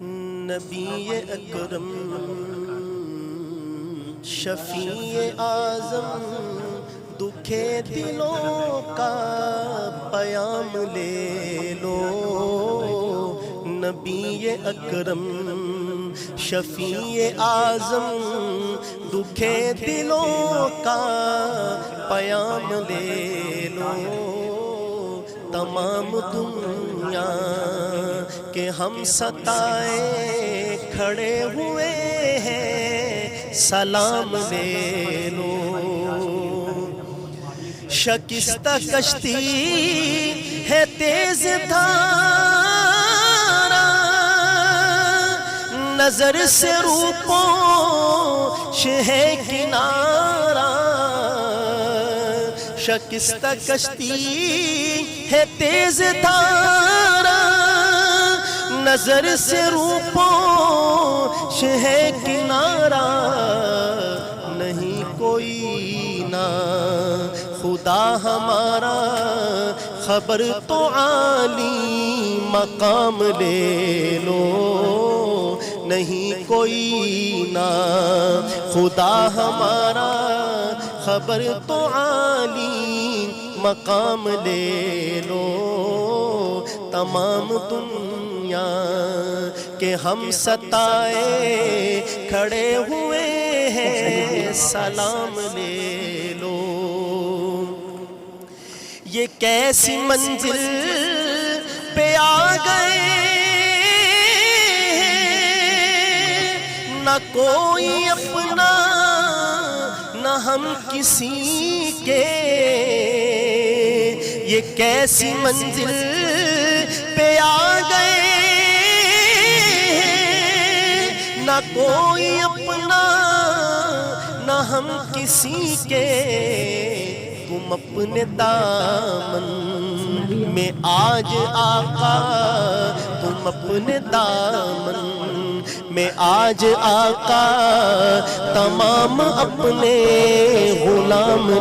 نبی اکرم شفیع اعظم دکھے دلوں کا پیام لے لو. نبی اکرم شفیع اعظم دکھے دلوں کا پیام لے لو. تمام دنیا کہ ہم ستائے کھڑے ہوئے ہیں سلام لے لو. شکستہ کشتی ہے تیز دھارا نظر سے روپوش ہے کنارہ. شکستہ کشتی ہے تیز دھارا نظر سے روپوش ہے کنارہ. نہیں کوئی نہ خدا ہمارا خبر تو عالی مقام لے لو. نہیں کوئی نہ خدا ہمارا خبر تو عالی مقام لے لو. تمام دنیا کہ ہم ستائے کھڑے ہوئے ہیں سلام لے لو. یہ کیسی منزل پہ آ گئے نہ کوئی اپنا نہ ہم کسی کے. یہ کیسی منزل پہ آ گئے نہ کوئی اپنا نہ ہم کسی کے. تم اپنے دامن میں آج آقا تم اپنے دامن میں آج آقا تمام اپنے غلام